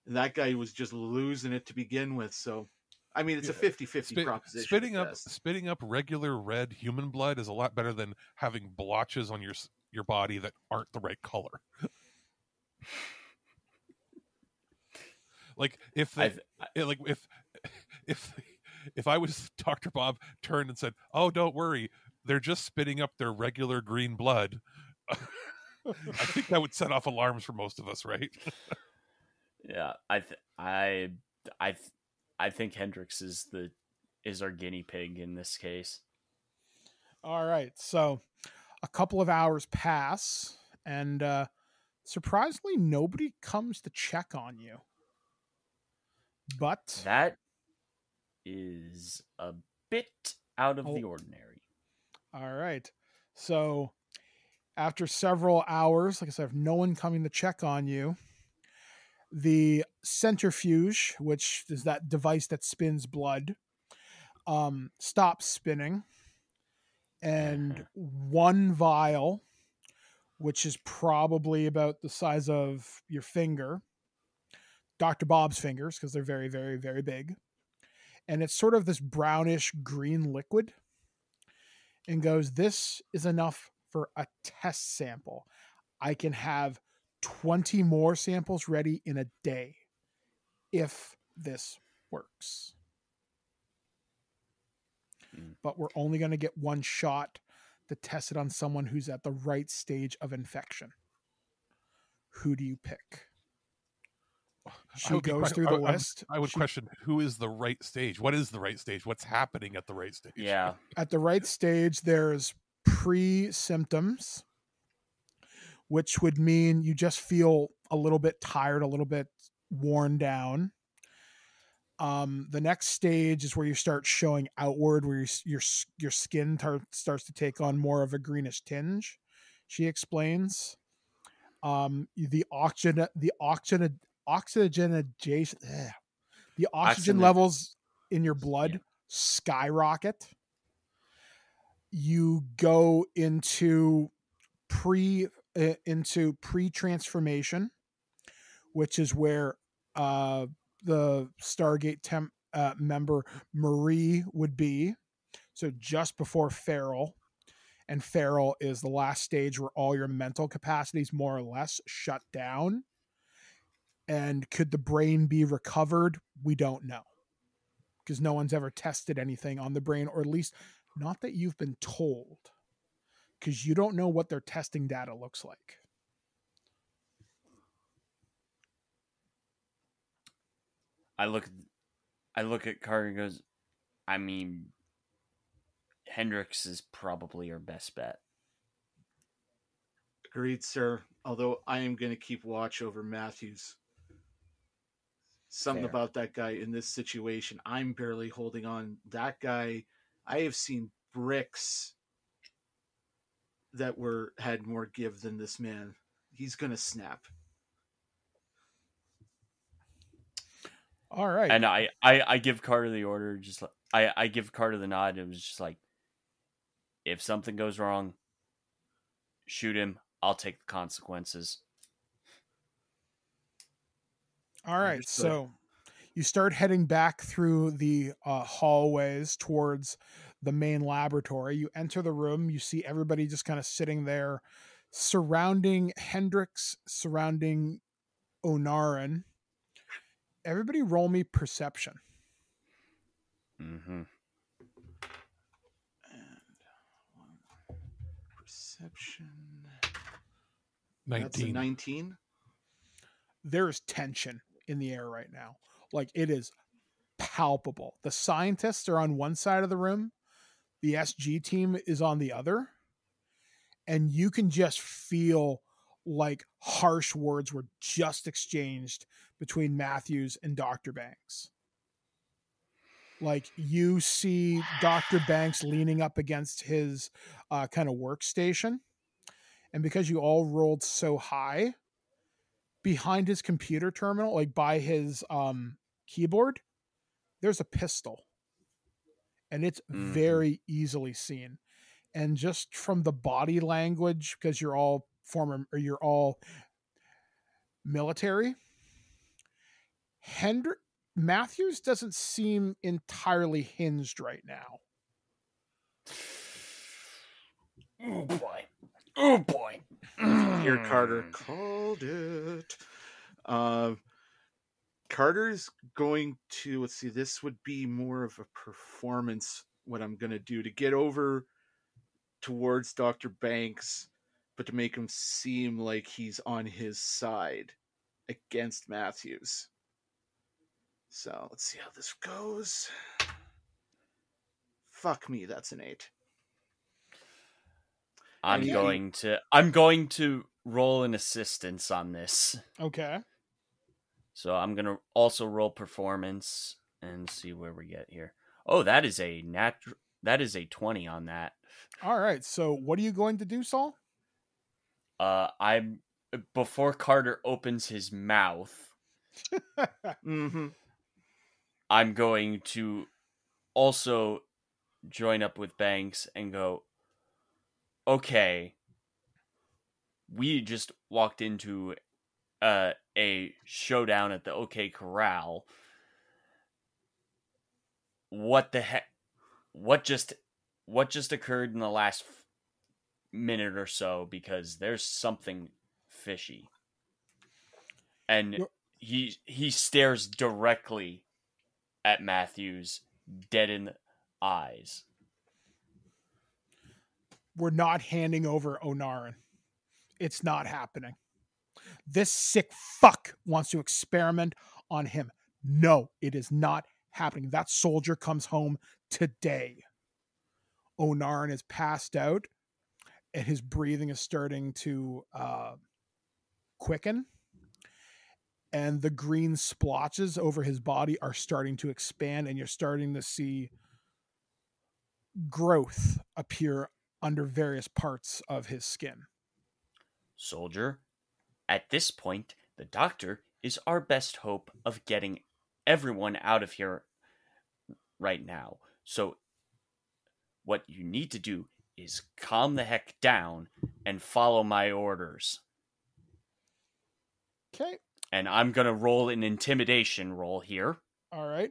and that guy was just losing it to begin with. So, it's a 50-50 proposition. Spitting up regular red human blood is a lot better than having blotches on your body that aren't the right color. If I was Dr. Bob turned and said, "Oh, don't worry, they're just spitting up their regular green blood," I think that would set off alarms for most of us, right? Yeah, I think Hendricks is our guinea pig in this case. All right, so a couple of hours pass, and surprisingly, nobody comes to check on you. But that is a bit out of the ordinary. All right. So after several hours, like I said, no one coming to check on you, the centrifuge, which is that device that spins blood, stops spinning. And one vial, which is probably about the size of your finger, Dr. Bob's fingers, because they're very, very, very big. And it's sort of this brownish green liquid, and goes, this is enough for a test sample. I can have 20 more samples ready in a day if this works. But we're only going to get one shot to test it on someone who's at the right stage of infection. Who do you pick? She goes through the list. I would question, who is the right stage? What is the right stage? What's happening at the right stage? Yeah. At the right stage, there's pre-symptoms, which would mean you just feel a little bit tired, a little bit worn down. The next stage is where you start showing outward, where your skin starts to take on more of a greenish tinge. She explains. The oxygen levels in your blood skyrocket. You go into pre-transformation, which is where the Stargate member Marie would be. So just before feral. And feral is the last stage where all your mental capacities more or less shut down. And could the brain be recovered? We don't know. Because no one's ever tested anything on the brain, or at least not that you've been told. Because you don't know what their testing data looks like. I look at Carter and goes, Hendricks is probably our best bet. Agreed, sir. Although I am going to keep watch over Matthews. something about that guy in this situation. I'm barely holding on. That guy, I have seen bricks that had more give than this man. He's gonna snap. All right. And I give Carter the order, just like I give Carter the nod. It was just like, if something goes wrong, shoot him. I'll take the consequences. All right. So you start heading back through the hallways towards the main laboratory. You enter the room. You see everybody just kind of sitting there surrounding Hendrix, surrounding Onaran. Everybody roll me perception. Mm-hmm. And perception. 19. That's a 19. There's tension in the air right now. Like, it is palpable. The scientists are on one side of the room. The SG team is on the other. And you can just feel like harsh words were just exchanged between Matthews and Dr. Banks. Like, you see Dr. Banks leaning up against his kind of workstation. And because you all rolled so high, behind his computer terminal, like by his keyboard, there's a pistol. And it's very easily seen. And just from the body language, because you're all military, Matthews doesn't seem entirely hinged right now. Oh boy. Oh boy. Here, Carter called it. Carter's going to, let's see, this would be more of a performance, what I'm going to do to get over towards Dr. Banks, but to make him seem like he's on his side against Matthews. So let's see how this goes. Fuck me, that's an 8. I'm going to roll an assistance on this. Okay. So I'm going to also roll performance and see where we get here. Oh, that is a 20 on that. All right. So what are you going to do, Saul? I'm before Carter opens his mouth. I'm going to also join up with Banks and go, okay, we just walked into a showdown at the OK Corral. What the heck? What just occurred in the last minute or so? Because there's something fishy. And he stares directly at Matthews, dead in the eyes. We're not handing over Onaran. It's not happening. This sick fuck wants to experiment on him. No, it is not happening. That soldier comes home today. Onaran is passed out, and his breathing is starting to quicken. And the green splotches over his body are starting to expand, and you're starting to see growth appear under various parts of his skin. Soldier, at this point, the doctor is our best hope of getting everyone out of here right now. So what you need to do is calm the heck down and follow my orders. Okay. And I'm going to roll an intimidation roll here. All right.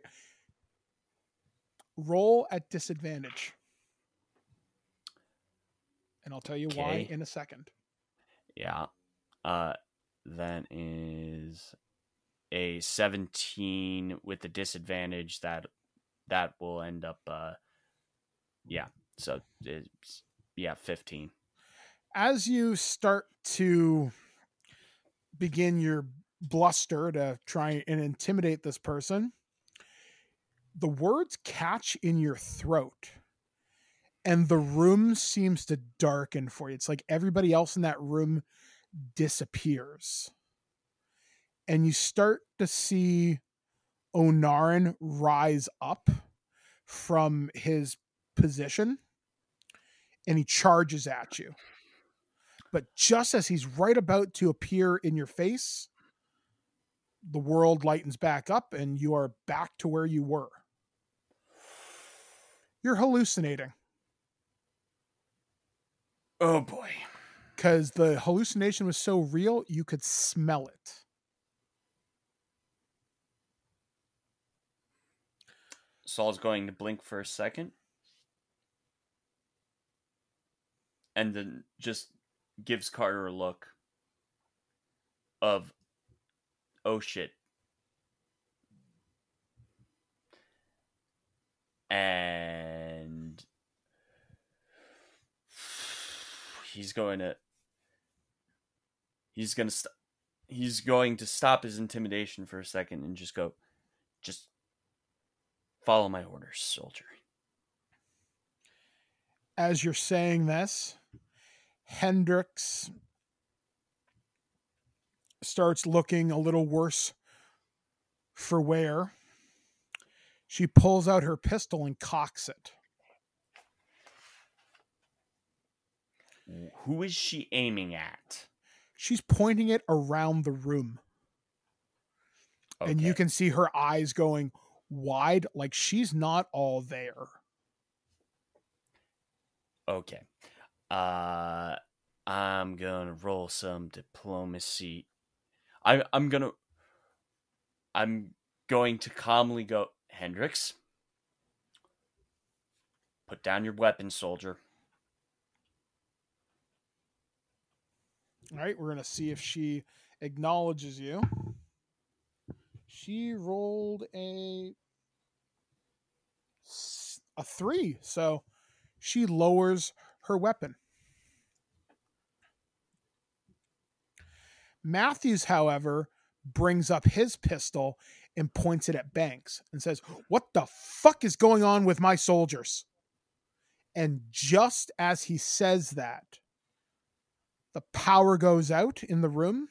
Roll at disadvantage. And I'll tell you why in a second. Yeah. That is a 17 with the disadvantage that will end up, So, it's, 15. As you start to begin your bluster to try and intimidate this person, the words catch in your throat. And the room seems to darken for you. It's like everybody else in that room disappears. And you start to see Onaran rise up from his position and he charges at you. But just as he's right about to appear in your face, the world lightens back up and you are back to where you were. You're hallucinating. Oh boy. Because the hallucination was so real, you could smell it. Saul's going to blink for a second. And then just gives Carter a look of, oh shit. And he's going to stop his intimidation for a second and just go, just follow my orders, soldier. As you're saying this, Hendrix starts looking a little worse for wear. She pulls out her pistol and cocks it. Who is she aiming at? She's pointing it around the room. Okay. And you can see her eyes going wide, like she's not all there. Okay. I'm gonna roll some diplomacy. I'm going to calmly go, Hendrix, put down your weapon, soldier. All right, we're going to see if she acknowledges you. She rolled a 3, so she lowers her weapon. Matthews, however, brings up his pistol and points it at Banks and says, "What the fuck is going on with my soldiers?" And just as he says that, the power goes out in the room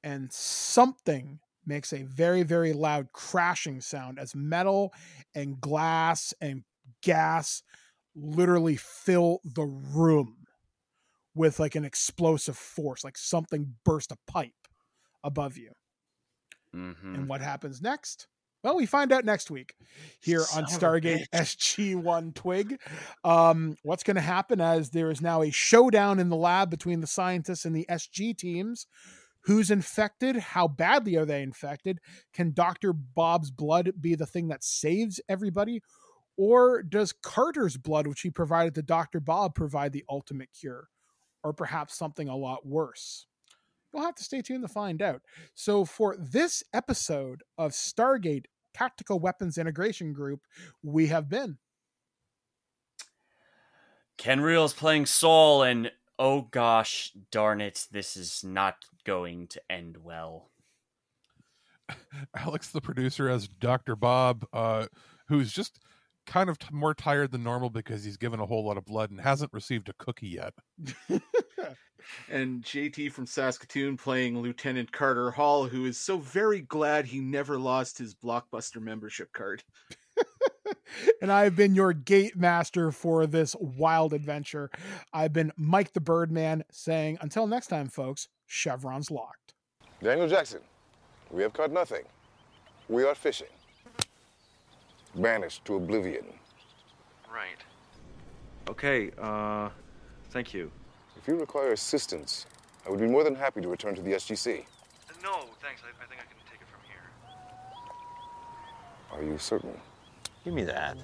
and something makes a very, very loud crashing sound as metal and glass and gas literally fill the room with like an explosive force, like something burst a pipe above you. Mm-hmm. And what happens next? Well, we find out next week here on Stargate SG-1 TWIG. What's going to happen as there is now a showdown in the lab between the scientists and the SG teams. Who's infected? How badly are they infected? Can Dr. Bob's blood be the thing that saves everybody? Or does Carter's blood, which he provided to Dr. Bob, provide the ultimate cure? Or perhaps something a lot worse? You'll have to stay tuned to find out. So for this episode of Stargate Tactical Weapons Integration Group, we have been Ken Reel's playing Saul, and oh gosh darn it, this is not going to end well. Alex, the producer, as Dr. Bob, who's just kind of more tired than normal because he's given a whole lot of blood and hasn't received a cookie yet. And JT from Saskatoon playing Lieutenant Carter Hall, who is so very glad he never lost his Blockbuster membership card. And I've been your gate master for this wild adventure. I've been Mike the Birdman saying, until next time, folks, chevrons locked. Daniel Jackson, we have caught nothing. We are fishing. Banished to oblivion. Right. Okay, thank you. If you require assistance, I would be more than happy to return to the SGC. No, thanks. I think I can take it from here. Are you certain? Give me that.